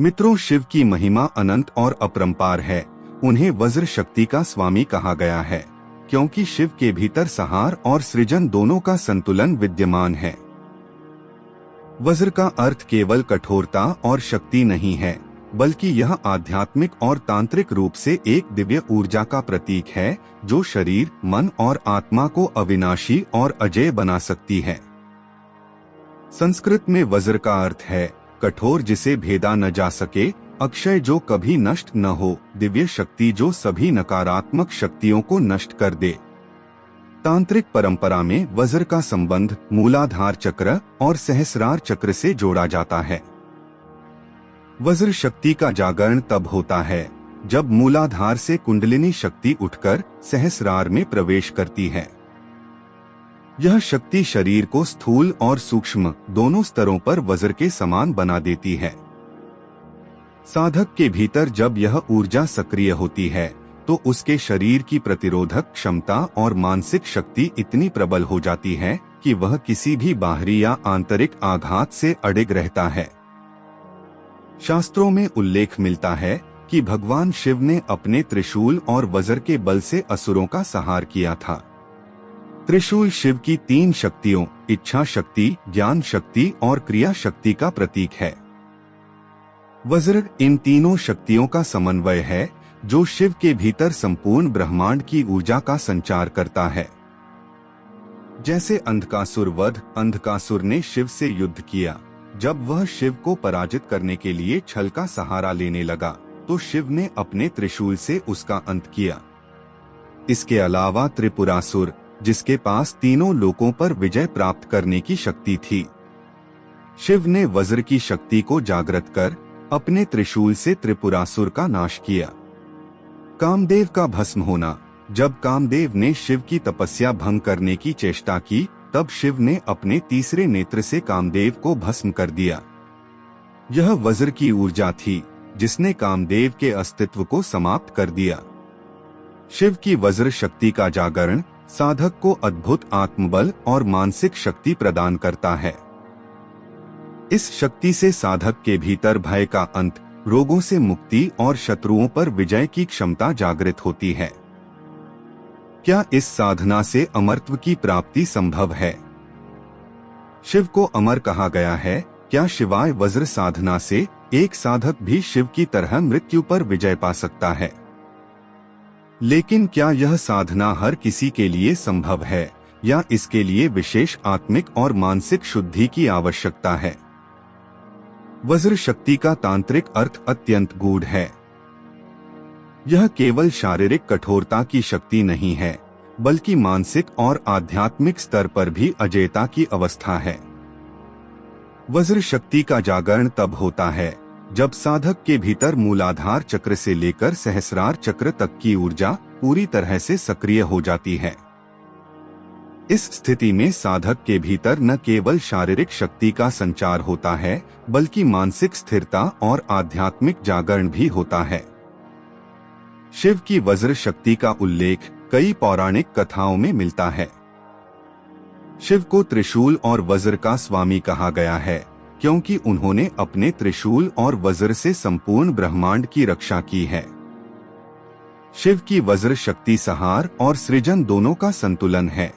मित्रों, शिव की महिमा अनंत और अपरंपार है। उन्हें वज्र शक्ति का स्वामी कहा गया है, क्योंकि शिव के भीतर संहार और सृजन दोनों का संतुलन विद्यमान है। वज्र का अर्थ केवल कठोरता और शक्ति नहीं है, बल्कि यह आध्यात्मिक और तांत्रिक रूप से एक दिव्य ऊर्जा का प्रतीक है, जो शरीर, मन और आत्मा को अविनाशी और अजेय बना सकती है। संस्कृत में वज्र का अर्थ है कठोर जिसे भेदा न जा सके, अक्षय जो कभी नष्ट न हो, दिव्य शक्ति जो सभी नकारात्मक शक्तियों को नष्ट कर दे। तांत्रिक परंपरा में वज्र का संबंध मूलाधार चक्र और सहस्रार चक्र से जोड़ा जाता है। वज्र शक्ति का जागरण तब होता है जब मूलाधार से कुंडलिनी शक्ति उठकर सहस्रार में प्रवेश करती है। यह शक्ति शरीर को स्थूल और सूक्ष्म दोनों स्तरों पर वज्र के समान बना देती है। साधक के भीतर जब यह ऊर्जा सक्रिय होती है तो उसके शरीर की प्रतिरोधक क्षमता और मानसिक शक्ति इतनी प्रबल हो जाती है कि वह किसी भी बाहरी या आंतरिक आघात से अडिग रहता है। शास्त्रों में उल्लेख मिलता है कि भगवान शिव ने अपने त्रिशूल और वज्र के बल से असुरों का संहार किया था। त्रिशूल शिव की 3 शक्तियों इच्छा शक्ति, ज्ञान शक्ति और क्रिया शक्ति का प्रतीक है। वज्र इन तीनों शक्तियों का समन्वय है, जो शिव के भीतर संपूर्ण ब्रह्मांड की ऊर्जा का संचार करता है। जैसे अंधकासुर वध, अंधकासुर ने शिव से युद्ध किया। जब वह शिव को पराजित करने के लिए छल का सहारा लेने लगा, तो शिव ने अपने त्रिशूल से उसका अंत किया। इसके अलावा त्रिपुरासुर, जिसके पास तीनों लोकों पर विजय प्राप्त करने की शक्ति थी, शिव ने वज्र की शक्ति को जागृत कर अपने त्रिशूल से त्रिपुरासुर का नाश किया। कामदेव का भस्म होना, जब कामदेव ने शिव की तपस्या भंग करने की चेष्टा की, तब शिव ने अपने तीसरे नेत्र से कामदेव को भस्म कर दिया। यह वज्र की ऊर्जा थी जिसने कामदेव के अस्तित्व को समाप्त कर दिया। शिव की वज्र शक्ति का जागरण साधक को अद्भुत आत्मबल और मानसिक शक्ति प्रदान करता है। इस शक्ति से साधक के भीतर भय का अंत, रोगों से मुक्ति और शत्रुओं पर विजय की क्षमता जागृत होती है। क्या इस साधना से अमरत्व की प्राप्ति संभव है? शिव को अमर कहा गया है। क्या शिवाय वज्र साधना से एक साधक भी शिव की तरह मृत्यु पर विजय पा सकता है? लेकिन क्या यह साधना हर किसी के लिए संभव है, या इसके लिए विशेष आत्मिक और मानसिक शुद्धि की आवश्यकता है? वज्र शक्ति का तांत्रिक अर्थ अत्यंत गूढ़ है। यह केवल शारीरिक कठोरता की शक्ति नहीं है, बल्कि मानसिक और आध्यात्मिक स्तर पर भी अजेयता की अवस्था है। वज्र शक्ति का जागरण तब होता है जब साधक के भीतर मूलाधार चक्र से लेकर सहस्रार चक्र तक की ऊर्जा पूरी तरह से सक्रिय हो जाती है। इस स्थिति में साधक के भीतर न केवल शारीरिक शक्ति का संचार होता है, बल्कि मानसिक स्थिरता और आध्यात्मिक जागरण भी होता है। शिव की वज्र शक्ति का उल्लेख कई पौराणिक कथाओं में मिलता है। शिव को त्रिशूल और वज्र का स्वामी कहा गया है, क्योंकि उन्होंने अपने त्रिशूल और वज्र से संपूर्ण ब्रह्मांड की रक्षा की है। शिव की वज्र शक्ति संहार और सृजन दोनों का संतुलन है।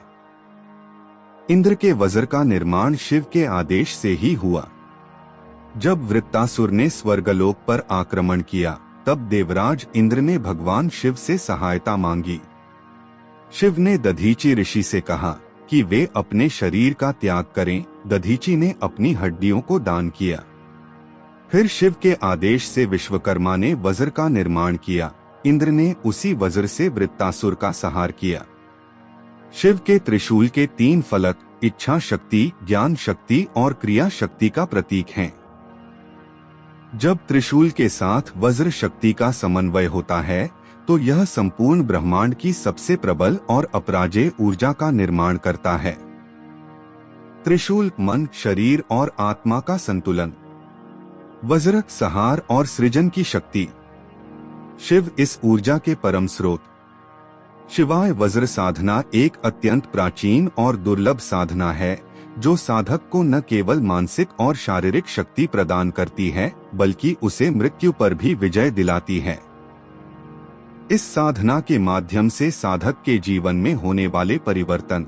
इंद्र के वज्र का निर्माण शिव के आदेश से ही हुआ। जब वृत्तासुर ने स्वर्गलोक पर आक्रमण किया, तब देवराज इंद्र ने भगवान शिव से सहायता मांगी। शिव ने दधीची ऋषि से कहा कि वे अपने शरीर का त्याग करें। दधीची ने अपनी हड्डियों को दान किया। फिर शिव के आदेश से विश्वकर्मा ने वज्र का निर्माण किया। इंद्र ने उसी वज्र से वृत्तासुर का संहार किया। शिव के त्रिशूल के 3 फलक इच्छा शक्ति, ज्ञान शक्ति और क्रिया शक्ति का प्रतीक हैं। जब त्रिशूल के साथ वज्र शक्ति का समन्वय होता है, तो यह संपूर्ण ब्रह्मांड की सबसे प्रबल और अपराजेय ऊर्जा का निर्माण करता है। त्रिशूल मन, शरीर और आत्मा का संतुलन, वज्र संहार और सृजन की शक्ति। शिव इस ऊर्जा के परम स्रोत। शिवाय वज्र साधना एक अत्यंत प्राचीन और दुर्लभ साधना है, जो साधक को न केवल मानसिक और शारीरिक शक्ति प्रदान करती है बल्कि उसे मृत्यु पर भी विजय दिलाती है। इस साधना के माध्यम से साधक के जीवन में होने वाले परिवर्तन।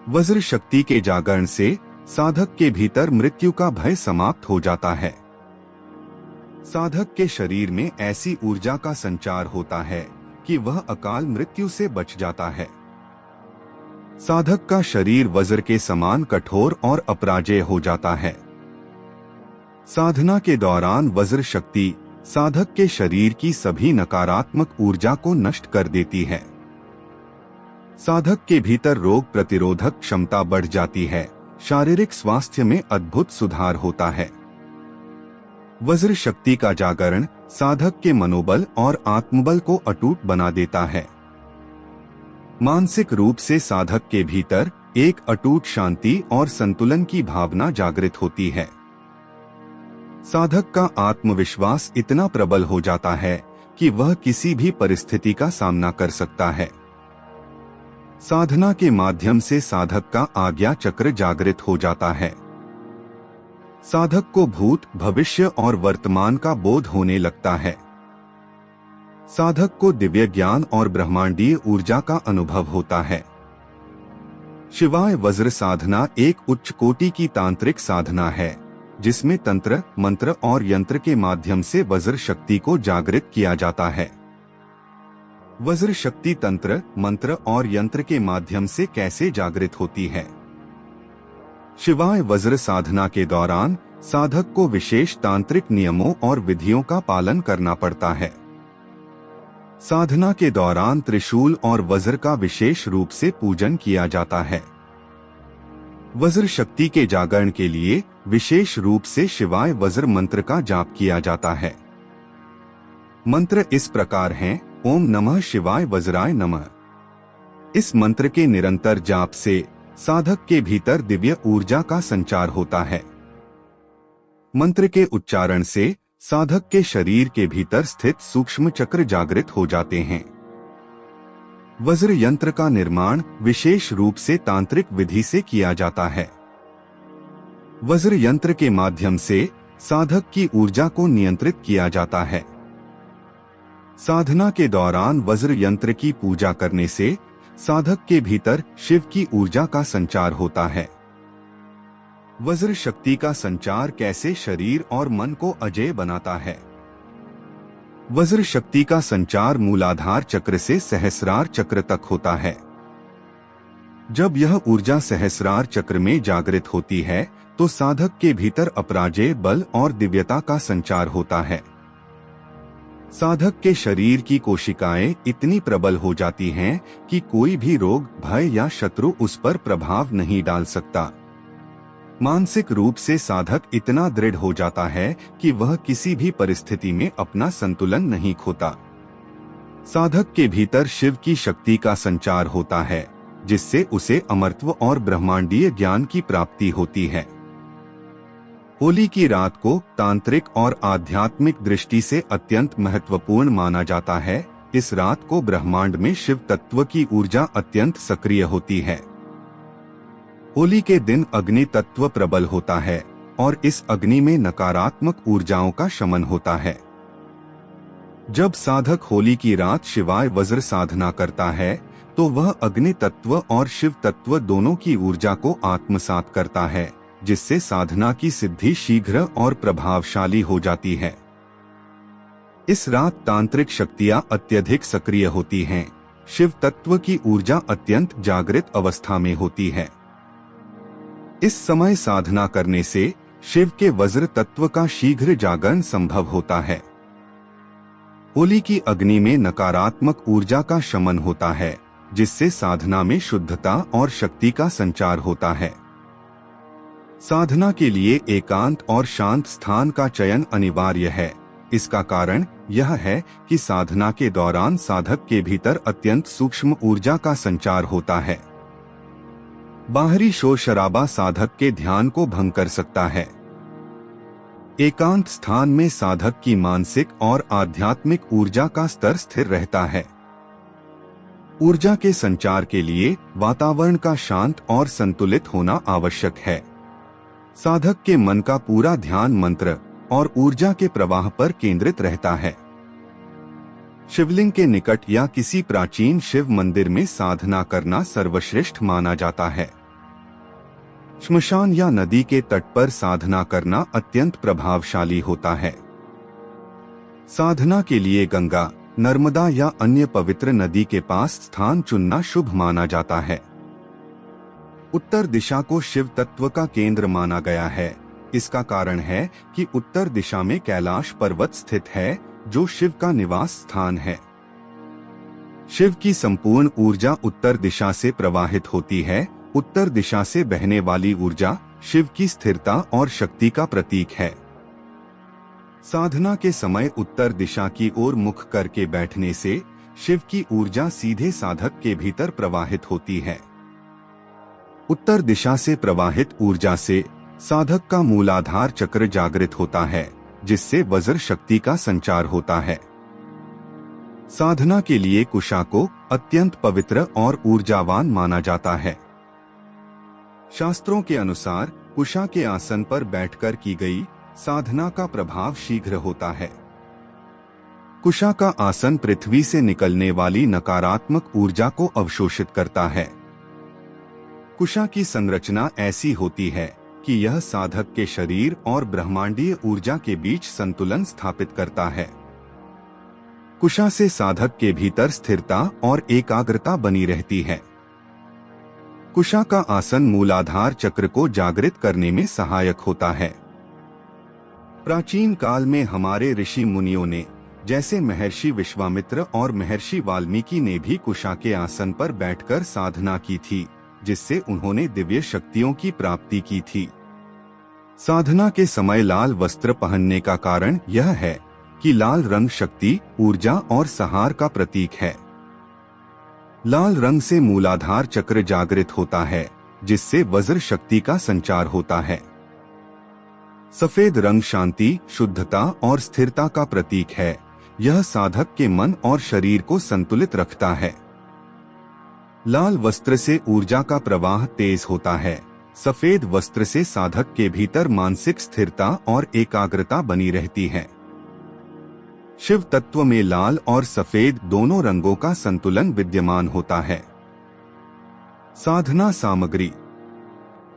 वज्र शक्ति के जागरण से साधक के भीतर मृत्यु का भय समाप्त हो जाता है। साधक के शरीर में ऐसी ऊर्जा का संचार होता है कि वह अकाल मृत्यु से बच जाता है। साधक का शरीर वज्र के समान कठोर और अपराजेय हो जाता है। साधना के दौरान वज्र शक्ति साधक के शरीर की सभी नकारात्मक ऊर्जा को नष्ट कर देती है। साधक के भीतर रोग प्रतिरोधक क्षमता बढ़ जाती है, शारीरिक स्वास्थ्य में अद्भुत सुधार होता है। वज्र शक्ति का जागरण साधक के मनोबल और आत्मबल को अटूट बना देता है। मानसिक रूप से साधक के भीतर एक अटूट शांति और संतुलन की भावना जागृत होती है। साधक का आत्मविश्वास इतना प्रबल हो जाता है कि वह किसी भी परिस्थिति का सामना कर सकता है। साधना के माध्यम से साधक का आज्ञा चक्र जागृत हो जाता है। साधक को भूत, भविष्य और वर्तमान का बोध होने लगता है। साधक को दिव्य ज्ञान और ब्रह्मांडीय ऊर्जा का अनुभव होता है। शिवाय वज्र साधना एक उच्च कोटि की तांत्रिक साधना है, जिसमें तंत्र, मंत्र और यंत्र के माध्यम से वज्र शक्ति को जागृत किया जाता है। वज्र शक्ति तंत्र, मंत्र और यंत्र के माध्यम से कैसे जागृत होती है? शिवाय वज्र साधना के दौरान साधक को विशेष तांत्रिक नियमों और विधियों का पालन करना पड़ता है। साधना के दौरान त्रिशूल और वज्र का विशेष रूप से पूजन किया जाता है। वज्र शक्ति के जागरण के लिए विशेष रूप से शिवाय वज्र मंत्र का जाप किया जाता है। मंत्र इस प्रकार हैं: ओम नमः शिवाय वज्राय नमः। इस मंत्र के निरंतर जाप से साधक के भीतर दिव्य ऊर्जा का संचार होता है। मंत्र के उच्चारण से साधक के शरीर के भीतर स्थित सूक्ष्म चक्र जागृत हो जाते हैं। वज्र यंत्र का निर्माण विशेष रूप से तांत्रिक विधि से किया जाता है। वज्र यंत्र के माध्यम से साधक की ऊर्जा को नियंत्रित किया जाता है। साधना के दौरान वज्र यंत्र की पूजा करने से साधक के भीतर शिव की ऊर्जा का संचार होता है। वज्र शक्ति का संचार कैसे शरीर और मन को अजेय बनाता है? वज्र शक्ति का संचार मूलाधार चक्र से सहस्रार चक्र तक होता है। जब यह ऊर्जा सहस्रार चक्र में जागृत होती है तो साधक के भीतर अपराजेय बल और दिव्यता का संचार होता है। साधक के शरीर की कोशिकाएं इतनी प्रबल हो जाती हैं कि कोई भी रोग, भय या शत्रु उस पर प्रभाव नहीं डाल सकता। मानसिक रूप से साधक इतना दृढ़ हो जाता है कि वह किसी भी परिस्थिति में अपना संतुलन नहीं खोता। साधक के भीतर शिव की शक्ति का संचार होता है, जिससे उसे अमरत्व और ब्रह्मांडीय ज्ञान की प्राप्ति होती है। होली की रात को तांत्रिक और आध्यात्मिक दृष्टि से अत्यंत महत्वपूर्ण माना जाता है। इस रात को ब्रह्मांड में शिव तत्व की ऊर्जा अत्यंत सक्रिय होती है। होली के दिन अग्नि तत्व प्रबल होता है और इस अग्नि में नकारात्मक ऊर्जाओं का शमन होता है। जब साधक होली की रात शिवाय वज्र साधना करता है तो वह अग्नि तत्व और शिव तत्व दोनों की ऊर्जा को आत्मसात करता है, जिससे साधना की सिद्धि शीघ्र और प्रभावशाली हो जाती है। इस रात तांत्रिक शक्तियां अत्यधिक सक्रिय होती हैं। शिव तत्व की ऊर्जा अत्यंत जागृत अवस्था में होती है। इस समय साधना करने से शिव के वज्र तत्व का शीघ्र जागरण संभव होता है। होली की अग्नि में नकारात्मक ऊर्जा का शमन होता है, जिससे साधना में शुद्धता और शक्ति का संचार होता है। साधना के लिए एकांत और शांत स्थान का चयन अनिवार्य है। इसका कारण यह है कि साधना के दौरान साधक के भीतर अत्यंत सूक्ष्म ऊर्जा का संचार होता है। बाहरी शोर शराबा साधक के ध्यान को भंग कर सकता है। एकांत स्थान में साधक की मानसिक और आध्यात्मिक ऊर्जा का स्तर स्थिर रहता है। ऊर्जा के संचार के लिए वातावरण का शांत और संतुलित होना आवश्यक है। साधक के मन का पूरा ध्यान मंत्र और ऊर्जा के प्रवाह पर केंद्रित रहता है। शिवलिंग के निकट या किसी प्राचीन शिव मंदिर में साधना करना सर्वश्रेष्ठ माना जाता है। श्मशान या नदी के तट पर साधना करना अत्यंत प्रभावशाली होता है। साधना के लिए गंगा, नर्मदा या अन्य पवित्र नदी के पास स्थान चुनना शुभ माना जाता है। उत्तर दिशा को शिव तत्व का केंद्र माना गया है। इसका कारण है कि उत्तर दिशा में कैलाश पर्वत स्थित है, जो शिव का निवास स्थान है। शिव की संपूर्ण ऊर्जा उत्तर दिशा से प्रवाहित होती है। उत्तर दिशा से बहने वाली ऊर्जा शिव की स्थिरता और शक्ति का प्रतीक है। साधना के समय उत्तर दिशा की ओर मुख करके बैठने से शिव की ऊर्जा सीधे साधक के भीतर प्रवाहित होती है। उत्तर दिशा से प्रवाहित ऊर्जा से साधक का मूलाधार चक्र जागृत होता है, जिससे वज्र शक्ति का संचार होता है। साधना के लिए कुशा को अत्यंत पवित्र और ऊर्जावान माना जाता है। शास्त्रों के अनुसार कुशा के आसन पर बैठकर की गई साधना का प्रभाव शीघ्र होता है। कुशा का आसन पृथ्वी से निकलने वाली नकारात्मक ऊर्जा को अवशोषित करता है। कुशा की संरचना ऐसी होती है कि यह साधक के शरीर और ब्रह्मांडीय ऊर्जा के बीच संतुलन स्थापित करता है। कुशा से साधक के भीतर स्थिरता और एकाग्रता बनी रहती है। कुशा का आसन मूलाधार चक्र को जागृत करने में सहायक होता है। प्राचीन काल में हमारे ऋषि मुनियों ने, जैसे महर्षि विश्वामित्र और महर्षि वाल्मीकि ने भी कुशा के आसन पर बैठकर साधना की थी, जिससे उन्होंने दिव्य शक्तियों की प्राप्ति की थी। साधना के समय लाल वस्त्र पहनने का कारण यह है कि लाल रंग शक्ति, ऊर्जा और सहार का प्रतीक है। लाल रंग से मूलाधार चक्र जागृत होता है, जिससे वज्र शक्ति का संचार होता है। सफेद रंग शांति, शुद्धता और स्थिरता का प्रतीक है। यह साधक के मन और शरीर को संतुलित रखता है। लाल वस्त्र से ऊर्जा का प्रवाह तेज होता है। सफेद वस्त्र से साधक के भीतर मानसिक स्थिरता और एकाग्रता बनी रहती है। शिव तत्व में लाल और सफेद दोनों रंगों का संतुलन विद्यमान होता है। साधना सामग्री: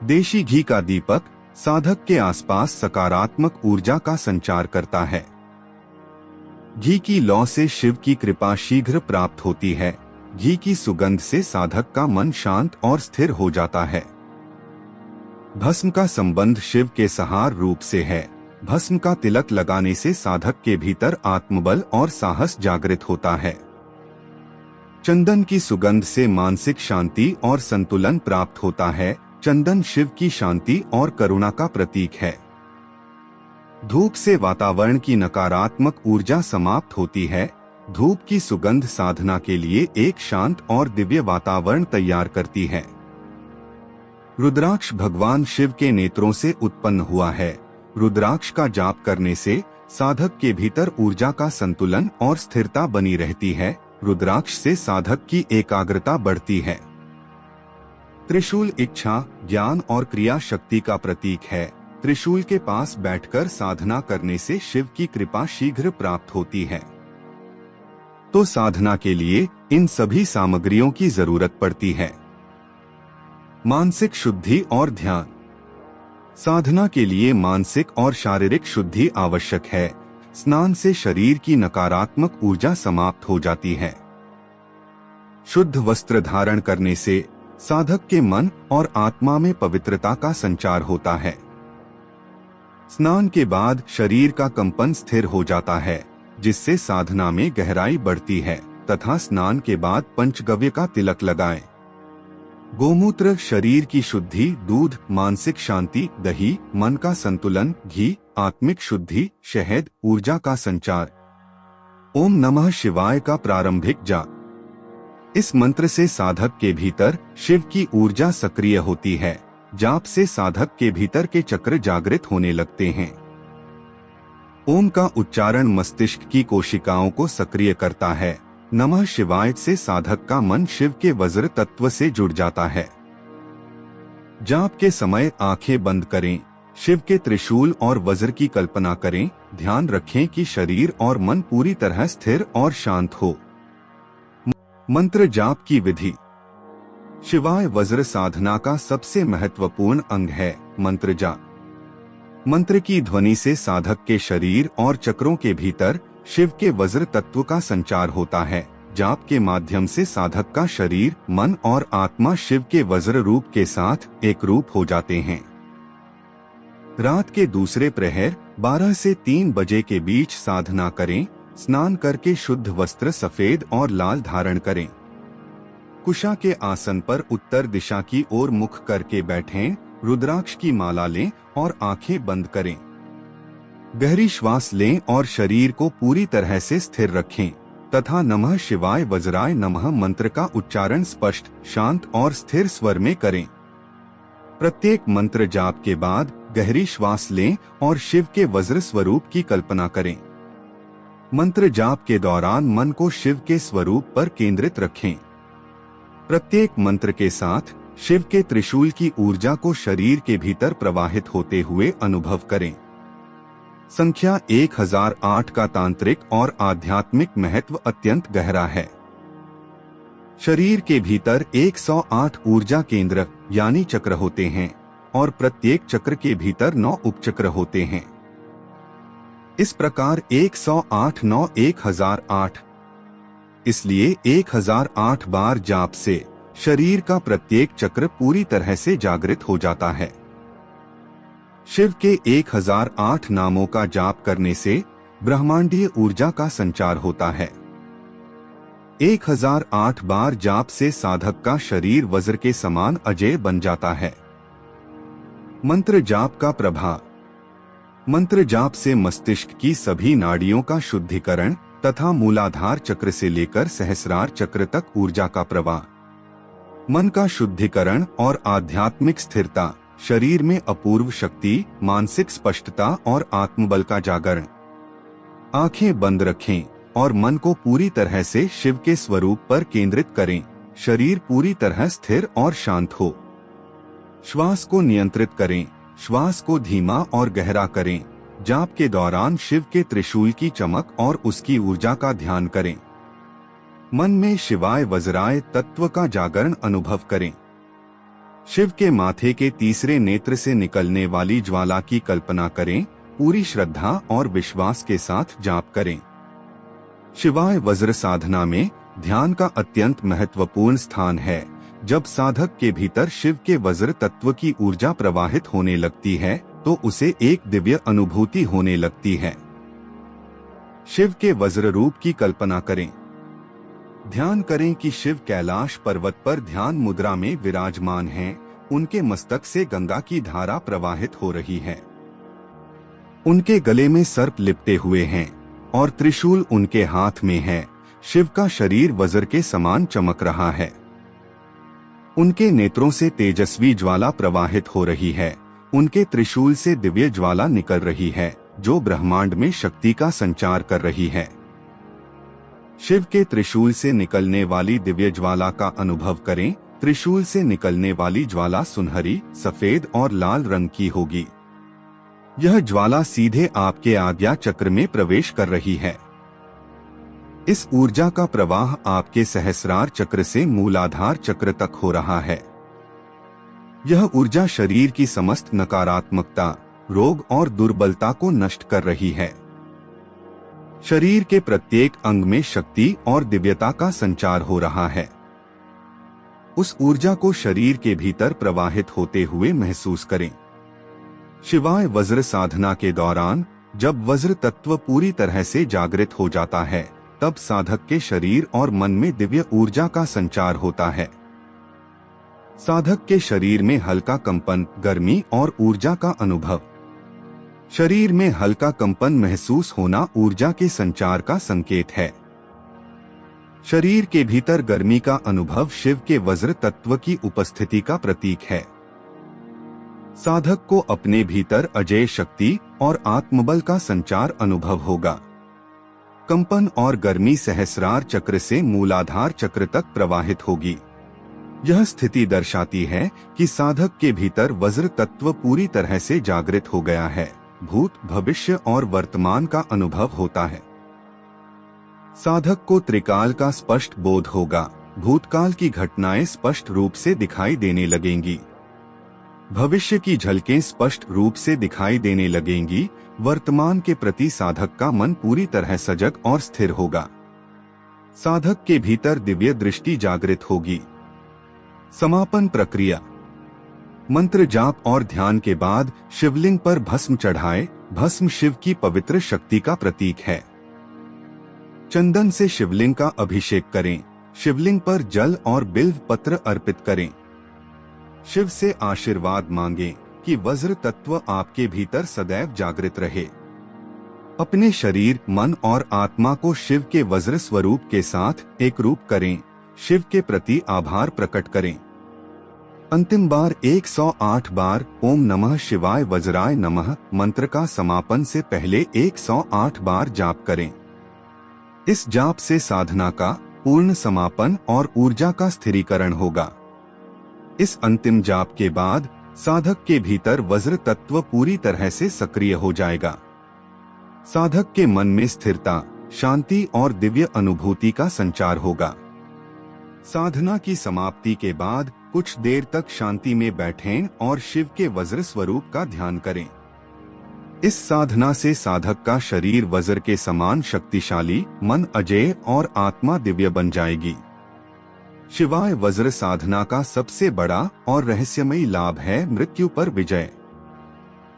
देशी घी का दीपक साधक के आसपास सकारात्मक ऊर्जा का संचार करता है। घी की लौ से शिव की कृपा शीघ्र प्राप्त होती है। घी की सुगंध से साधक का मन शांत और स्थिर हो जाता है। भस्म का संबंध शिव के सहार रूप से है। भस्म का तिलक लगाने से साधक के भीतर आत्मबल और साहस जागृत होता है। चंदन की सुगंध से मानसिक शांति और संतुलन प्राप्त होता है। चंदन शिव की शांति और करुणा का प्रतीक है। धूप से वातावरण की नकारात्मक ऊर्जा समाप्त होती है। धूप की सुगंध साधना के लिए एक शांत और दिव्य वातावरण तैयार करती है। रुद्राक्ष भगवान शिव के नेत्रों से उत्पन्न हुआ है। रुद्राक्ष का जाप करने से साधक के भीतर ऊर्जा का संतुलन और स्थिरता बनी रहती है। रुद्राक्ष से साधक की एकाग्रता बढ़ती है। त्रिशूल इच्छा, ज्ञान और क्रिया शक्ति का प्रतीक है। त्रिशूल के पास बैठकर साधना करने से शिव की कृपा शीघ्र प्राप्त होती है। तो साधना के लिए इन सभी सामग्रियों की जरूरत पड़ती है। मानसिक शुद्धि और ध्यान: साधना के लिए मानसिक और शारीरिक शुद्धि आवश्यक है। स्नान से शरीर की नकारात्मक ऊर्जा समाप्त हो जाती है। शुद्ध वस्त्र धारण करने से साधक के मन और आत्मा में पवित्रता का संचार होता है। स्नान के बाद शरीर का कंपन स्थिर हो जाता है, जिससे साधना में गहराई बढ़ती है। तथा स्नान के बाद पंचगव्य का तिलक लगाएं। गोमूत्र शरीर की शुद्धि, दूध मानसिक शांति, दही मन का संतुलन, घी आत्मिक शुद्धि, शहद ऊर्जा का संचार। ओम नमः शिवाय का प्रारंभिक जाप। इस मंत्र से साधक के भीतर शिव की ऊर्जा सक्रिय होती है। जाप से साधक के भीतर के चक्र जागृत होने लगते हैं। ओम का उच्चारण मस्तिष्क की कोशिकाओं को सक्रिय करता है। नमः शिवाय से साधक का मन शिव के वज्र तत्व से जुड़ जाता है। जाप के समय आंखें बंद करें, शिव के त्रिशूल और वज्र की कल्पना करें। ध्यान रखें कि शरीर और मन पूरी तरह स्थिर और शांत हो। मंत्र जाप की विधि। शिवाय वज्र साधना का सबसे महत्वपूर्ण अंग है मंत्र जाप। मंत्र की ध्वनि से साधक के शरीर और चक्रों के भीतर शिव के वज्र तत्व का संचार होता है। जाप के माध्यम से साधक का शरीर, मन और आत्मा शिव के वज्र रूप के साथ एक रूप हो जाते हैं। रात के दूसरे प्रहर 12 से 3 बजे के बीच साधना करें। स्नान करके शुद्ध वस्त्र सफेद और लाल धारण करें। कुशा के आसन पर उत्तर दिशा की ओर मुख करके बैठें। रुद्राक्ष की माला लें और आंखें बंद करें। गहरी श्वास लें और शरीर को पूरी तरह से स्थिर रखें तथा नमः शिवाय वज्राय नमः मंत्र का उच्चारण स्पष्ट, शांत और स्थिर स्वर में करें। प्रत्येक मंत्र जाप के बाद गहरी श्वास लें और शिव के वज्र स्वरूप की कल्पना करें। मंत्र जाप के दौरान मन को शिव के स्वरूप पर केंद्रित रखें। प्रत्येक मंत्र के साथ शिव के त्रिशूल की ऊर्जा को शरीर के भीतर प्रवाहित होते हुए अनुभव करें। संख्या 1008 का तांत्रिक और आध्यात्मिक महत्व अत्यंत गहरा है। शरीर के भीतर 108 ऊर्जा केंद्र यानी चक्र होते हैं और प्रत्येक चक्र के भीतर 9 उपचक्र होते हैं। इस प्रकार 108 9 1008, इसलिए 1008 बार जाप से शरीर का प्रत्येक चक्र पूरी तरह से जागृत हो जाता है। शिव के 1008 नामों का जाप करने से ब्रह्मांडीय ऊर्जा का संचार होता है। 1008 बार जाप से साधक का शरीर वज्र के समान अजेय बन जाता है। मंत्र जाप का प्रभाव। मंत्र जाप से मस्तिष्क की सभी नाड़ियों का शुद्धिकरण तथा मूलाधार चक्र से लेकर सहस्रार चक्र तक ऊर्जा का प्रवाह, मन का शुद्धिकरण और आध्यात्मिक स्थिरता, शरीर में अपूर्व शक्ति, मानसिक स्पष्टता और आत्मबल का जागरण। आंखें बंद रखें और मन को पूरी तरह से शिव के स्वरूप पर केंद्रित करें। शरीर पूरी तरह स्थिर और शांत हो। श्वास को नियंत्रित करें। श्वास को धीमा और गहरा करें। जाप के दौरान शिव के त्रिशूल की चमक और उसकी ऊर्जा का ध्यान करें। मन में शिवाय वज्राय तत्व का जागरण अनुभव करें। शिव के माथे के तीसरे नेत्र से निकलने वाली ज्वाला की कल्पना करें। पूरी श्रद्धा और विश्वास के साथ जाप करें। शिवाय वज्र साधना में ध्यान का अत्यंत महत्वपूर्ण स्थान है। जब साधक के भीतर शिव के वज्र तत्व की ऊर्जा प्रवाहित होने लगती है तो उसे एक दिव्य अनुभूति होने लगती है। शिव के वज्र रूप की कल्पना करें। ध्यान करें कि शिव कैलाश पर्वत पर ध्यान मुद्रा में विराजमान हैं। उनके मस्तक से गंगा की धारा प्रवाहित हो रही है। उनके गले में सर्प लिपटे हुए हैं और त्रिशूल उनके हाथ में है। शिव का शरीर वज्र के समान चमक रहा है। उनके नेत्रों से तेजस्वी ज्वाला प्रवाहित हो रही है। उनके त्रिशूल से दिव्य ज्वाला निकल रही है जो ब्रह्मांड में शक्ति का संचार कर रही है। शिव के त्रिशूल से निकलने वाली दिव्य ज्वाला का अनुभव करें। त्रिशूल से निकलने वाली ज्वाला सुनहरी, सफेद और लाल रंग की होगी। यह ज्वाला सीधे आपके आज्ञा चक्र में प्रवेश कर रही है। इस ऊर्जा का प्रवाह आपके सहस्रार चक्र से मूलाधार चक्र तक हो रहा है। यह ऊर्जा शरीर की समस्त नकारात्मकता, रोग और दुर्बलता को नष्ट कर रही है। शरीर के प्रत्येक अंग में शक्ति और दिव्यता का संचार हो रहा है। उस ऊर्जा को शरीर के भीतर प्रवाहित होते हुए महसूस करें। शिवाय वज्र साधना के दौरान जब वज्र तत्व पूरी तरह से जागृत हो जाता है तब साधक के शरीर और मन में दिव्य ऊर्जा का संचार होता है। साधक के शरीर में हल्का कंपन, गर्मी और ऊर्जा का अनुभव। शरीर में हल्का कंपन महसूस होना ऊर्जा के संचार का संकेत है। शरीर के भीतर गर्मी का अनुभव शिव के वज्र तत्व की उपस्थिति का प्रतीक है। साधक को अपने भीतर अजेय शक्ति और आत्मबल का संचार अनुभव होगा। कंपन और गर्मी सहस्रार चक्र से मूलाधार चक्र तक प्रवाहित होगी। यह स्थिति दर्शाती है कि साधक के भीतर वज्र तत्व पूरी तरह से जागृत हो गया है। भूत, भविष्य और वर्तमान का अनुभव होता है। साधक को त्रिकाल का स्पष्ट बोध होगा। भूतकाल की घटनाएं स्पष्ट रूप से दिखाई देने लगेंगी। भविष्य की झलकें स्पष्ट रूप से दिखाई देने लगेंगी। वर्तमान के प्रति साधक का मन पूरी तरह सजग और स्थिर होगा। साधक के भीतर दिव्य दृष्टि जागृत होगी। समापन प्रक्रिया। मंत्र जाप और ध्यान के बाद शिवलिंग पर भस्म चढ़ाए। भस्म शिव की पवित्र शक्ति का प्रतीक है। चंदन से शिवलिंग का अभिषेक करें। शिवलिंग पर जल और बिल्व पत्र अर्पित करें। शिव से आशीर्वाद मांगें कि वज्र तत्व आपके भीतर सदैव जागृत रहे। अपने शरीर, मन और आत्मा को शिव के वज्र स्वरूप के साथ एक रूप करें। शिव के प्रति आभार प्रकट करें। अंतिम बार 108 बार ओम नमः शिवाय वज्राय नमः मंत्र का समापन से पहले 108 बार जाप करें। इस जाप से साधना का पूर्ण समापन और ऊर्जा का स्थिरीकरण होगा। इस अंतिम जाप के बाद साधक के भीतर वज्र तत्व पूरी तरह से सक्रिय हो जाएगा। साधक के मन में स्थिरता, शांति और दिव्य अनुभूति का संचार होगा। साधना की समाप्ति के बाद कुछ देर तक शांति में बैठें और शिव के वज्र स्वरूप का ध्यान करें। इस साधना से साधक का शरीर वज्र के समान शक्तिशाली, मन अजेय और आत्मा दिव्य बन जाएगी। शिवाय वज्र साधना का सबसे बड़ा और रहस्यमयी लाभ है मृत्यु पर विजय।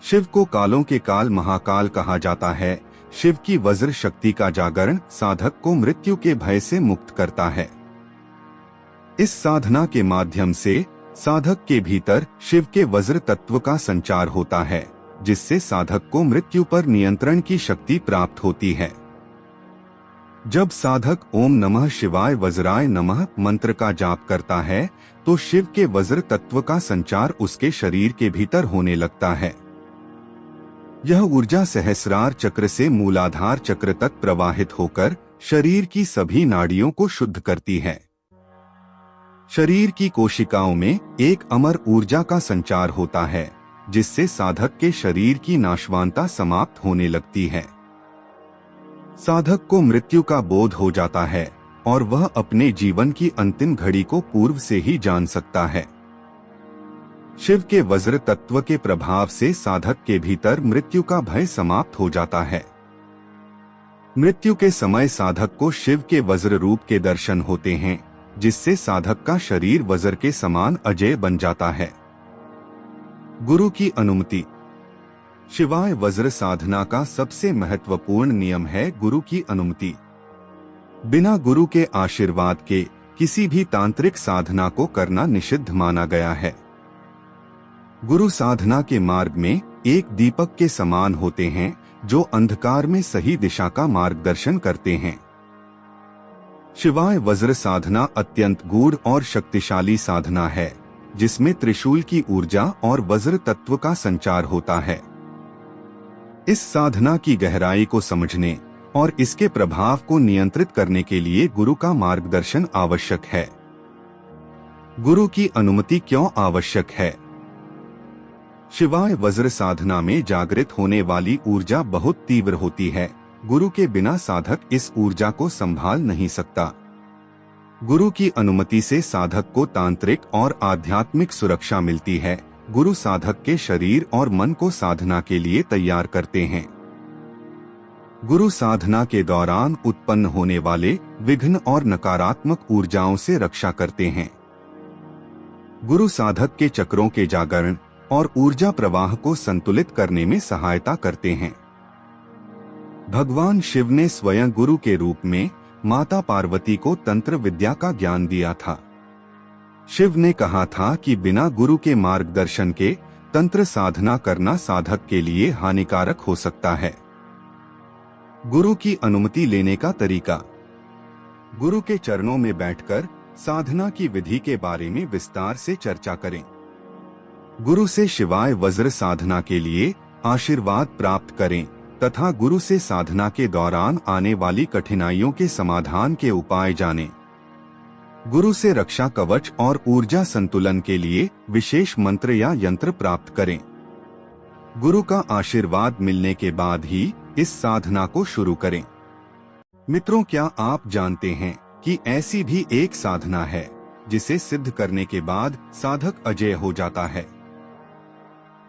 शिव को कालों के काल महाकाल कहा जाता है। शिव की वज्र शक्ति का जागरण साधक को मृत्यु के भय से मुक्त करता है। इस साधना के माध्यम से साधक के भीतर शिव के वज्र तत्व का संचार होता है, जिससे साधक को मृत्यु पर नियंत्रण की शक्ति प्राप्त होती है। जब साधक ओम नमः शिवाय वज्राय नमः मंत्र का जाप करता है तो शिव के वज्र तत्व का संचार उसके शरीर के भीतर होने लगता है। यह ऊर्जा सहस्रार चक्र से मूलाधार चक्र तक प्रवाहित होकर शरीर की सभी नाड़ियों को शुद्ध करती है। शरीर की कोशिकाओं में एक अमर ऊर्जा का संचार होता है, जिससे साधक के शरीर की नाशवानता समाप्त होने लगती है। साधक को मृत्यु का बोध हो जाता है और वह अपने जीवन की अंतिम घड़ी को पूर्व से ही जान सकता है। शिव के वज्र तत्व के प्रभाव से साधक के भीतर मृत्यु का भय समाप्त हो जाता है। मृत्यु के समय साधक को शिव के वज्र रूप के दर्शन होते हैं, जिससे साधक का शरीर वज्र के समान अजेय बन जाता है। गुरु की अनुमति। शिवाय वज्र साधना का सबसे महत्वपूर्ण नियम है गुरु की अनुमति। बिना गुरु के आशीर्वाद के किसी भी तांत्रिक साधना को करना निषिद्ध माना गया है। गुरु साधना के मार्ग में एक दीपक के समान होते हैं, जो अंधकार में सही दिशा का मार्गदर्शन करते हैं। शिवाय वज्र साधना अत्यंत गूढ़ और शक्तिशाली साधना है, जिसमें त्रिशूल की ऊर्जा और वज्र तत्व का संचार होता है। इस साधना की गहराई को समझने और इसके प्रभाव को नियंत्रित करने के लिए गुरु का मार्गदर्शन आवश्यक है। गुरु की अनुमति क्यों आवश्यक है? शिवाय वज्र साधना में जागृत होने वाली ऊर्जा बहुत तीव्र होती है। गुरु के बिना साधक इस ऊर्जा को संभाल नहीं सकता। गुरु की अनुमति से साधक को तांत्रिक और आध्यात्मिक सुरक्षा मिलती है। गुरु साधक के शरीर और मन को साधना के लिए तैयार करते हैं। गुरु साधना के दौरान उत्पन्न होने वाले विघ्न और नकारात्मक ऊर्जाओं से रक्षा करते हैं। गुरु साधक के चक्रों के जागरण और ऊर्जा प्रवाह को संतुलित करने में सहायता करते हैं। भगवान शिव ने स्वयं गुरु के रूप में माता पार्वती को तंत्र विद्या का ज्ञान दिया था। शिव ने कहा था कि बिना गुरु के मार्गदर्शन के तंत्र साधना करना साधक के लिए हानिकारक हो सकता है। गुरु की अनुमति लेने का तरीका। गुरु के चरणों में बैठकर साधना की विधि के बारे में विस्तार से चर्चा करें। गुरु से शिवाय वज्र साधना के लिए आशीर्वाद प्राप्त करें। तथा गुरु से साधना के दौरान आने वाली कठिनाइयों के समाधान के उपाय जानें। गुरु से रक्षा कवच और ऊर्जा संतुलन के लिए विशेष मंत्र या यंत्र प्राप्त करें। गुरु का आशीर्वाद मिलने के बाद ही इस साधना को शुरू करें। मित्रों, क्या आप जानते हैं कि ऐसी भी एक साधना है जिसे सिद्ध करने के बाद साधक अजेय हो जाता है?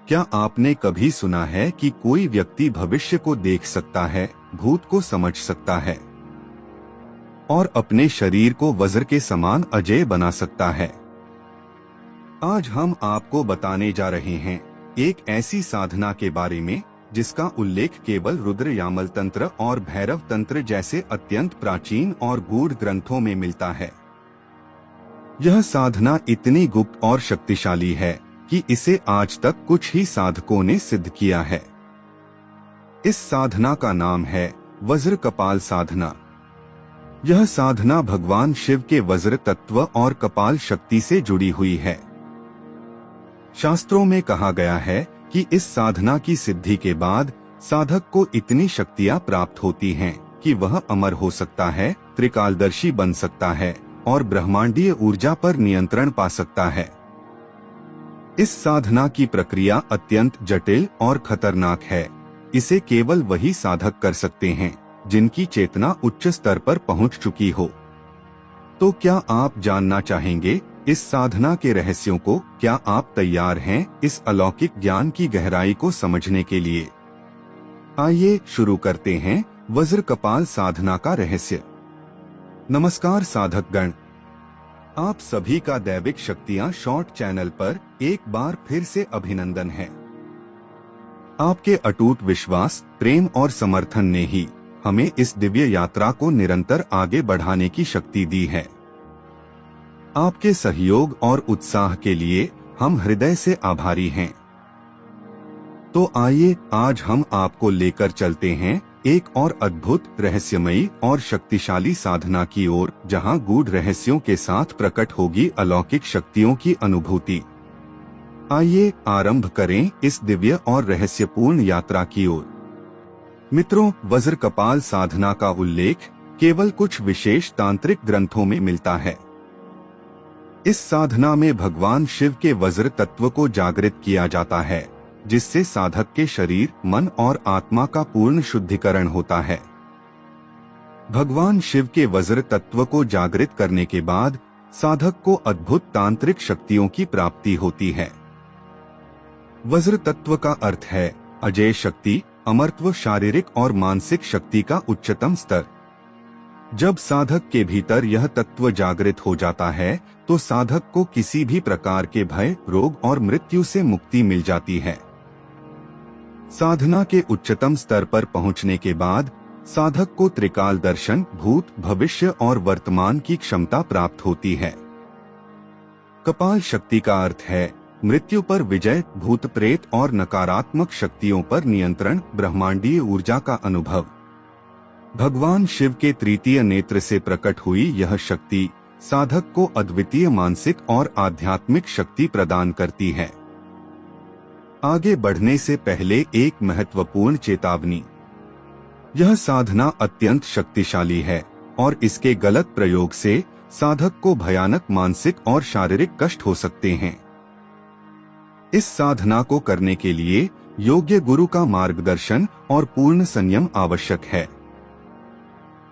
क्या आपने कभी सुना है कि कोई व्यक्ति भविष्य को देख सकता है, भूत को समझ सकता है और अपने शरीर को वज्र के समान अजेय बना सकता है? आज हम आपको बताने जा रहे हैं एक ऐसी साधना के बारे में जिसका उल्लेख केवल रुद्र यामल तंत्र और भैरव तंत्र जैसे अत्यंत प्राचीन और गूढ़ ग्रंथों में मिलता है। यह साधना इतनी गुप्त और शक्तिशाली है कि इसे आज तक कुछ ही साधकों ने सिद्ध किया है। इस साधना का नाम है वज्र कपाल साधना। यह साधना भगवान शिव के वज्र तत्व और कपाल शक्ति से जुड़ी हुई है। शास्त्रों में कहा गया है कि इस साधना की सिद्धि के बाद साधक को इतनी शक्तियां प्राप्त होती हैं कि वह अमर हो सकता है, त्रिकालदर्शी बन सकता है और ब्रह्मांडीय ऊर्जा पर नियंत्रण पा सकता है। इस साधना की प्रक्रिया अत्यंत जटिल और खतरनाक है। इसे केवल वही साधक कर सकते हैं जिनकी चेतना उच्च स्तर पर पहुंच चुकी हो। तो क्या आप जानना चाहेंगे इस साधना के रहस्यों को? क्या आप तैयार हैं इस अलौकिक ज्ञान की गहराई को समझने के लिए? आइए शुरू करते हैं वज्र कपाल साधना का रहस्य। नमस्कार साधक गण, आप सभी का दैविक शक्तियां शॉर्ट चैनल पर एक बार फिर से अभिनंदन है। आपके अटूट विश्वास, प्रेम और समर्थन ने ही हमें इस दिव्य यात्रा को निरंतर आगे बढ़ाने की शक्ति दी है। आपके सहयोग और उत्साह के लिए हम हृदय से आभारी हैं। तो आइए आज हम आपको लेकर चलते हैं एक और अद्भुत, रहस्यमयी और शक्तिशाली साधना की ओर, जहां गूढ़ रहस्यों के साथ प्रकट होगी अलौकिक शक्तियों की अनुभूति। आइए आरंभ करें इस दिव्य और रहस्यपूर्ण यात्रा की ओर। मित्रों, वज्र कपाल साधना का उल्लेख केवल कुछ विशेष तांत्रिक ग्रंथों में मिलता है। इस साधना में भगवान शिव के वज्र तत्व को जागृत किया जाता है, जिससे साधक के शरीर, मन और आत्मा का पूर्ण शुद्धिकरण होता है। भगवान शिव के वज्र तत्व को जागृत करने के बाद साधक को अद्भुत तांत्रिक शक्तियों की प्राप्ति होती है। वज्र तत्व का अर्थ है अजेय शक्ति, अमरत्व, शारीरिक और मानसिक शक्ति का उच्चतम स्तर। जब साधक के भीतर यह तत्व जागृत हो जाता है तो साधक को किसी भी प्रकार के भय, रोग और मृत्यु से मुक्ति मिल जाती है। साधना के उच्चतम स्तर पर पहुंचने के बाद साधक को त्रिकाल दर्शन, भूत, भविष्य और वर्तमान की क्षमता प्राप्त होती है। कपाल शक्ति का अर्थ है मृत्यु पर विजय, भूत प्रेत और नकारात्मक शक्तियों पर नियंत्रण, ब्रह्मांडीय ऊर्जा का अनुभव। भगवान शिव के तृतीय नेत्र से प्रकट हुई यह शक्ति साधक को अद्वितीय मानसिक और आध्यात्मिक शक्ति प्रदान करती है। आगे बढ़ने से पहले एक महत्वपूर्ण चेतावनी। यह साधना अत्यंत शक्तिशाली है और इसके गलत प्रयोग से साधक को भयानक मानसिक और शारीरिक कष्ट हो सकते हैं। इस साधना को करने के लिए योग्य गुरु का मार्गदर्शन और पूर्ण संयम आवश्यक है।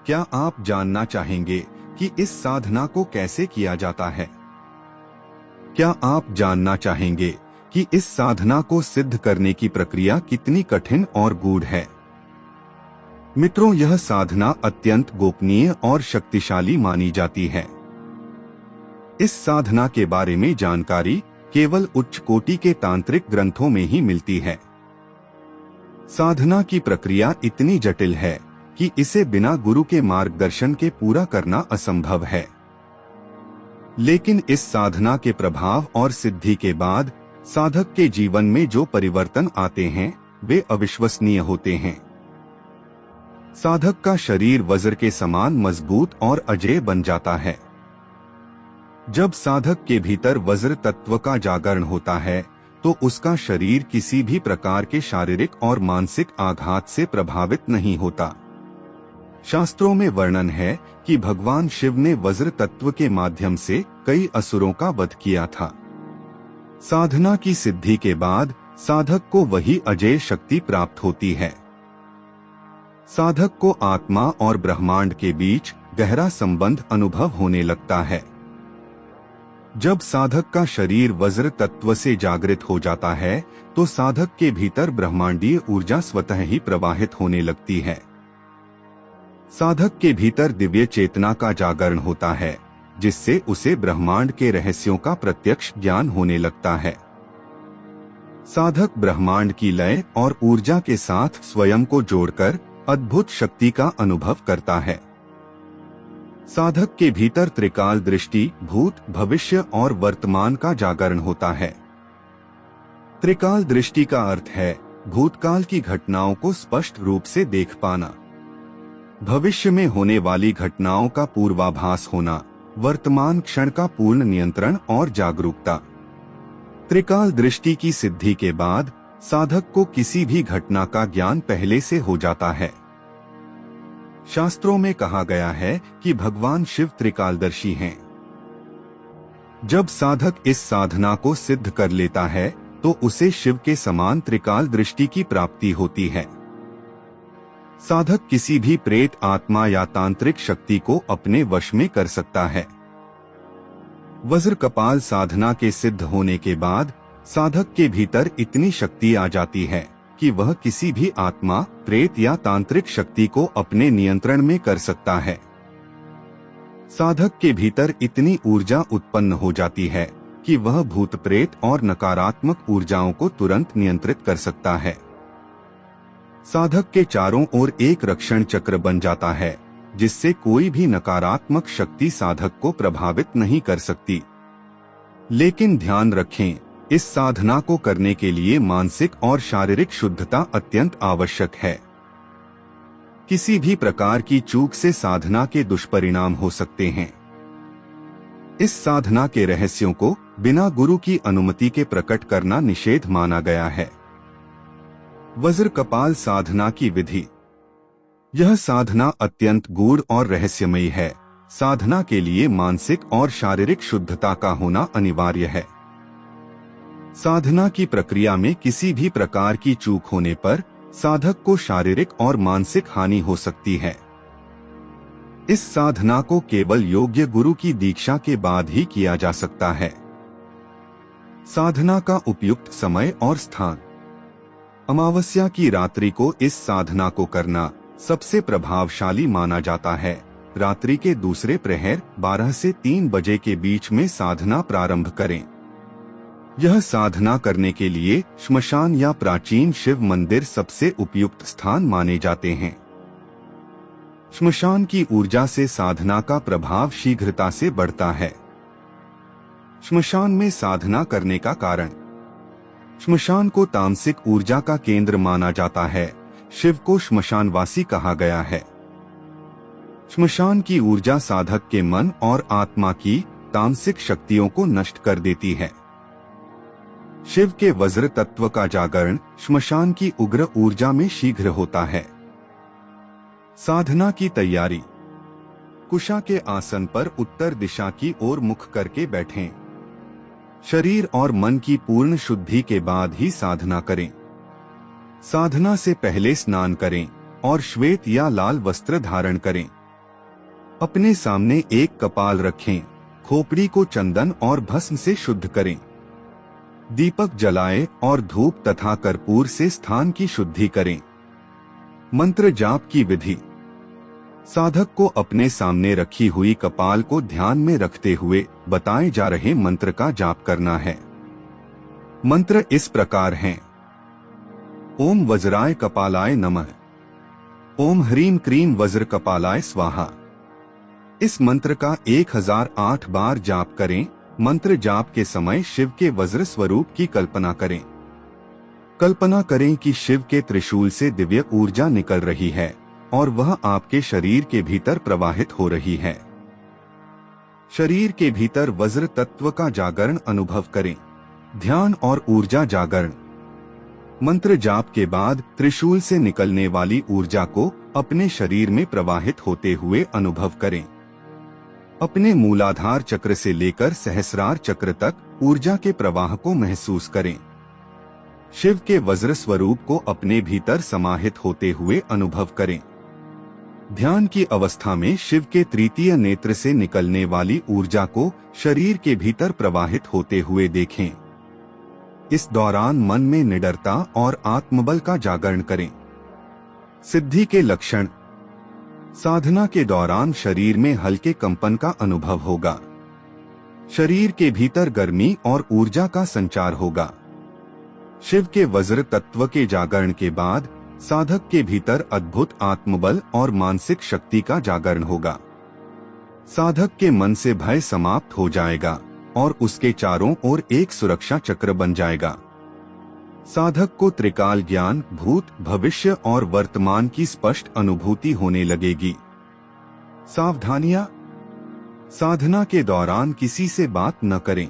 क्या आप जानना चाहेंगे कि इस साधना को कैसे किया जाता है? क्या आप जानना चाहेंगे कि इस साधना को सिद्ध करने की प्रक्रिया कितनी कठिन और गूढ़ है? मित्रों, यह साधना अत्यंत गोपनीय और शक्तिशाली मानी जाती है। इस साधना के बारे में जानकारी केवल उच्च कोटि के तांत्रिक ग्रंथों में ही मिलती है। साधना की प्रक्रिया इतनी जटिल है कि इसे बिना गुरु के मार्गदर्शन के पूरा करना असंभव है। लेकिन इस साधना के प्रभाव और सिद्धि के बाद साधक के जीवन में जो परिवर्तन आते हैं वे अविश्वसनीय होते हैं। साधक का शरीर वज्र के समान मजबूत और अजेय बन जाता है। जब साधक के भीतर वज्र तत्व का जागरण होता है तो उसका शरीर किसी भी प्रकार के शारीरिक और मानसिक आघात से प्रभावित नहीं होता। शास्त्रों में वर्णन है कि भगवान शिव ने वज्र तत्व के माध्यम से कई असुरों का वध किया था। साधना की सिद्धि के बाद साधक को वही अजेय शक्ति प्राप्त होती है। साधक को आत्मा और ब्रह्मांड के बीच गहरा संबंध अनुभव होने लगता है। जब साधक का शरीर वज्र तत्व से जागृत हो जाता है तो साधक के भीतर ब्रह्मांडीय ऊर्जा स्वतः ही प्रवाहित होने लगती है। साधक के भीतर दिव्य चेतना का जागरण होता है, जिससे उसे ब्रह्मांड के रहस्यों का प्रत्यक्ष ज्ञान होने लगता है। साधक ब्रह्मांड की लय और ऊर्जा के साथ स्वयं को जोड़कर अद्भुत शक्ति का अनुभव करता है। साधक के भीतर त्रिकाल दृष्टि, भूत, भविष्य और वर्तमान का जागरण होता है। त्रिकाल दृष्टि का अर्थ है भूतकाल की घटनाओं को स्पष्ट रूप से देख पाना, भविष्य में होने वाली घटनाओं का पूर्वाभास होना, वर्तमान क्षण का पूर्ण नियंत्रण और जागरूकता। त्रिकाल दृष्टि की सिद्धि के बाद साधक को किसी भी घटना का ज्ञान पहले से हो जाता है। शास्त्रों में कहा गया है कि भगवान शिव त्रिकालदर्शी हैं। जब साधक इस साधना को सिद्ध कर लेता है तो उसे शिव के समान त्रिकाल दृष्टि की प्राप्ति होती है। साधक किसी भी प्रेत, आत्मा या तांत्रिक शक्ति को अपने वश में कर सकता है। वज्र कपाल साधना के सिद्ध होने के बाद साधक के भीतर इतनी शक्ति आ जाती है कि वह किसी भी आत्मा, प्रेत या तांत्रिक शक्ति को अपने नियंत्रण में कर सकता है। साधक के भीतर इतनी ऊर्जा उत्पन्न हो जाती है कि वह भूत, प्रेत और नकारात्मक ऊर्जाओं को तुरंत नियंत्रित कर सकता है। साधक के चारों ओर एक रक्षण चक्र बन जाता है, जिससे कोई भी नकारात्मक शक्ति साधक को प्रभावित नहीं कर सकती। लेकिन ध्यान रखें, इस साधना को करने के लिए मानसिक और शारीरिक शुद्धता अत्यंत आवश्यक है। किसी भी प्रकार की चूक से साधना के दुष्परिणाम हो सकते हैं। इस साधना के रहस्यों को बिना गुरु की अनुमति के प्रकट करना निषेध माना गया है। वज्र कपाल साधना की विधि। यह साधना अत्यंत गूढ़ और रहस्यमयी है। साधना के लिए मानसिक और शारीरिक शुद्धता का होना अनिवार्य है। साधना की प्रक्रिया में किसी भी प्रकार की चूक होने पर साधक को शारीरिक और मानसिक हानि हो सकती है। इस साधना को केवल योग्य गुरु की दीक्षा के बाद ही किया जा सकता है। साधना का उपयुक्त समय और स्थान। अमावस्या की रात्रि को इस साधना को करना सबसे प्रभावशाली माना जाता है। रात्रि के दूसरे प्रहर 12 से 3 बजे के बीच में साधना प्रारंभ करें। यह साधना करने के लिए श्मशान या प्राचीन शिव मंदिर सबसे उपयुक्त स्थान माने जाते हैं। श्मशान की ऊर्जा से साधना का प्रभाव शीघ्रता से बढ़ता है। श्मशान में साधना करने का कारण। श्मशान को तामसिक ऊर्जा का केंद्र माना जाता है। शिव को श्मशानवासी कहा गया है। श्मशान की ऊर्जा साधक के मन और आत्मा की तामसिक शक्तियों को नष्ट कर देती है। शिव के वज्र तत्व का जागरण श्मशान की उग्र ऊर्जा में शीघ्र होता है। साधना की तैयारी। कुशा के आसन पर उत्तर दिशा की ओर मुख करके बैठें। शरीर और मन की पूर्ण शुद्धि के बाद ही साधना करें। साधना से पहले स्नान करें और श्वेत या लाल वस्त्र धारण करें। अपने सामने एक कपाल रखें। खोपड़ी को चंदन और भस्म से शुद्ध करें। दीपक जलाएं और धूप तथा कर्पूर से स्थान की शुद्धि करें। मंत्र जाप की विधि। साधक को अपने सामने रखी हुई कपाल को ध्यान में रखते हुए बताए जा रहे मंत्र का जाप करना है। मंत्र इस प्रकार हैं। ओम वज्राय कपालाय नमः। ओम ह्रीं क्रीं वज्र कपालाय स्वाहा। इस मंत्र का 1008 बार जाप करें। मंत्र जाप के समय शिव के वज्र स्वरूप की कल्पना करें। कल्पना करें कि शिव के त्रिशूल से दिव्य ऊर्जा निकल रही है और वह आपके शरीर के भीतर प्रवाहित हो रही है। शरीर के भीतर वज्र तत्व का जागरण अनुभव करें। ध्यान और ऊर्जा जागरण। मंत्र जाप के बाद त्रिशूल से निकलने वाली ऊर्जा को अपने शरीर में प्रवाहित होते हुए अनुभव करें। अपने मूलाधार चक्र से लेकर सहस्रार चक्र तक ऊर्जा के प्रवाह को महसूस करें। शिव के वज्र स्वरूप को अपने भीतर समाहित होते हुए अनुभव करें। ध्यान की अवस्था में शिव के तृतीय नेत्र से निकलने वाली ऊर्जा को शरीर के भीतर प्रवाहित होते हुए देखें। इस दौरान मन में निडरता और आत्मबल का जागरण करें। सिद्धि के लक्षण। साधना के दौरान शरीर में हल्के कंपन का अनुभव होगा। शरीर के भीतर गर्मी और ऊर्जा का संचार होगा। शिव के वज्र तत्व के जागरण के बाद साधक के भीतर अद्भुत आत्मबल और मानसिक शक्ति का जागरण होगा। साधक के मन से भय समाप्त हो जाएगा और उसके चारों ओर एक सुरक्षा चक्र बन जाएगा। साधक को त्रिकाल ज्ञान, भूत, भविष्य और वर्तमान की स्पष्ट अनुभूति होने लगेगी। सावधानियां। साधना के दौरान किसी से बात न करें।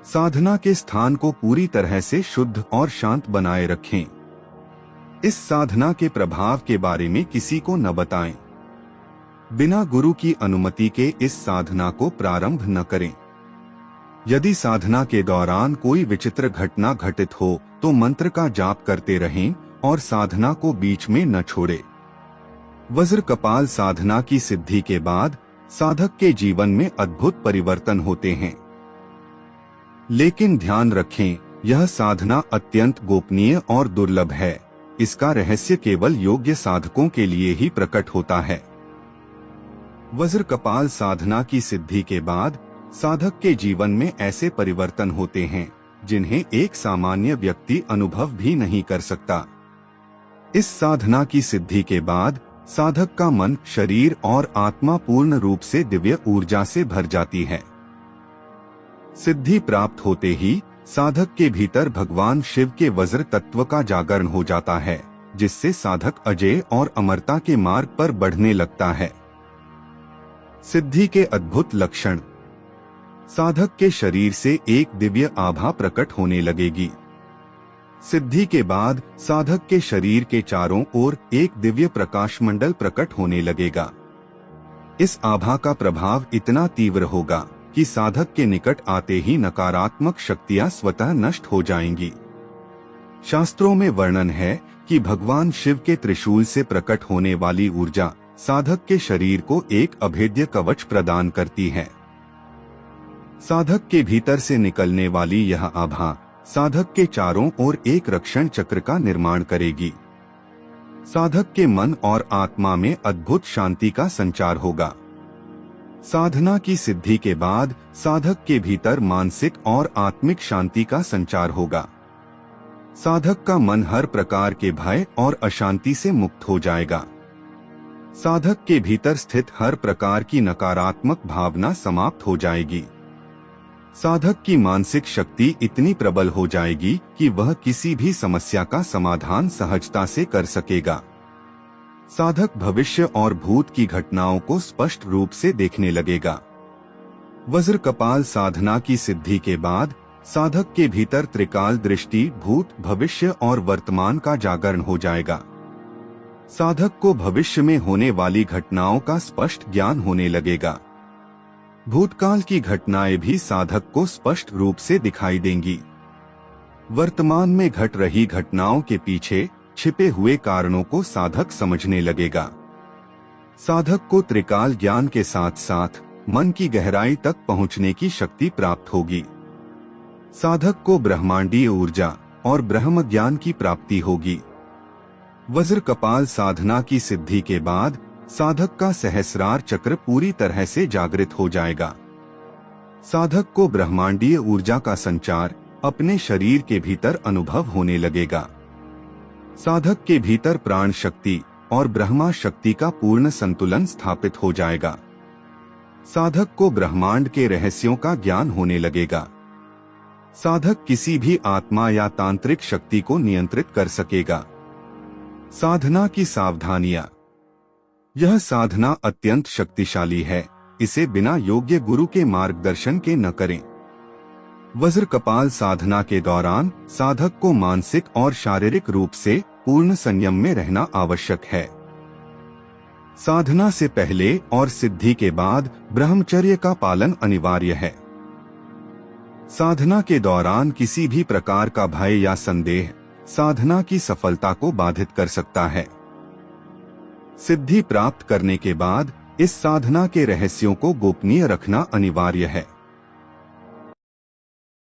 साधना के स्थान को पूरी तरह से शुद्ध और शांत बनाए रखें। इस साधना के प्रभाव के बारे में किसी को न बताएं। बिना गुरु की अनुमति के इस साधना को प्रारंभ न करें। यदि साधना के दौरान कोई विचित्र घटना घटित हो तो मंत्र का जाप करते रहें और साधना को बीच में न छोड़ें। वज्र कपाल साधना की सिद्धि के बाद साधक के जीवन में अद्भुत परिवर्तन होते हैं। लेकिन ध्यान रखें, यह साधना अत्यंत गोपनीय और दुर्लभ है। इसका रहस्य केवल योग्य साधकों के लिए ही प्रकट होता है। वज्र कपाल साधना की सिद्धि के बाद साधक के जीवन में ऐसे परिवर्तन होते हैं जिन्हें एक सामान्य व्यक्ति अनुभव भी नहीं कर सकता। इस साधना की सिद्धि के बाद साधक का मन, शरीर और आत्मा पूर्ण रूप से दिव्य ऊर्जा से भर जाती है। सिद्धि प्राप्त होते ही साधक के भीतर भगवान शिव के वज्र तत्व का जागरण हो जाता है, जिससे साधक अजेय और अमरता के मार्ग पर बढ़ने लगता है। सिद्धि के अद्भुत लक्षण। साधक के शरीर से एक दिव्य आभा प्रकट होने लगेगी। सिद्धि के बाद साधक के शरीर के चारों ओर एक दिव्य प्रकाश मंडल प्रकट होने लगेगा। इस आभा का प्रभाव इतना तीव्र होगा कि साधक के निकट आते ही नकारात्मक शक्तियां स्वतः नष्ट हो जाएंगी। शास्त्रों में वर्णन है कि भगवान शिव के त्रिशूल से प्रकट होने वाली ऊर्जा साधक के शरीर को एक अभेद्य कवच प्रदान करती है। साधक के भीतर से निकलने वाली यह आभा साधक के चारों ओर एक रक्षण चक्र का निर्माण करेगी। साधक के मन और आत्मा में अद्भुत शांति का संचार होगा। साधना की सिद्धि के बाद साधक के भीतर मानसिक और आत्मिक शांति का संचार होगा। साधक का मन हर प्रकार के भय और अशांति से मुक्त हो जाएगा। साधक के भीतर स्थित हर प्रकार की नकारात्मक भावना समाप्त हो जाएगी। साधक की मानसिक शक्ति इतनी प्रबल हो जाएगी कि वह किसी भी समस्या का समाधान सहजता से कर सकेगा। साधक भविष्य और भूत की घटनाओं को स्पष्ट रूप से देखने लगेगा। वज्र कपाल साधना की सिद्धि के बाद साधक के भीतर त्रिकाल दृष्टि, भूत, भविष्य और वर्तमान का जागरण हो जाएगा। साधक को भविष्य में होने वाली घटनाओं का स्पष्ट ज्ञान होने लगेगा। भूतकाल की घटनाएं भी साधक को स्पष्ट रूप से दिखाई देंगी। वर्तमान में घट रही घटनाओं के पीछे छिपे हुए कारणों को साधक समझने लगेगा। साधक को त्रिकाल ज्ञान के साथ साथ मन की गहराई तक पहुंचने की शक्ति प्राप्त होगी। साधक को ब्रह्मांडीय ऊर्जा और ब्रह्म ज्ञान की प्राप्ति होगी। वज्र कपाल साधना की सिद्धि के बाद साधक का सहस्रार चक्र पूरी तरह से जागृत हो जाएगा। साधक को ब्रह्मांडीय ऊर्जा का संचार अपने शरीर के भीतर अनुभव होने लगेगा। साधक के भीतर प्राण शक्ति और ब्रह्मा शक्ति का पूर्ण संतुलन स्थापित हो जाएगा। साधक को ब्रह्मांड के रहस्यों का ज्ञान होने लगेगा। साधक किसी भी आत्मा या तांत्रिक शक्ति को नियंत्रित कर सकेगा। साधना की सावधानियां। यह साधना अत्यंत शक्तिशाली है। इसे बिना योग्य गुरु के मार्गदर्शन के न करें। वज्र कपाल साधना के दौरान साधक को मानसिक और शारीरिक रूप से पूर्ण संयम में रहना आवश्यक है। साधना से पहले और सिद्धि के बाद ब्रह्मचर्य का पालन अनिवार्य है। साधना के दौरान किसी भी प्रकार का भय या संदेह साधना की सफलता को बाधित कर सकता है। सिद्धि प्राप्त करने के बाद इस साधना के रहस्यों को गोपनीय रखना अनिवार्य है।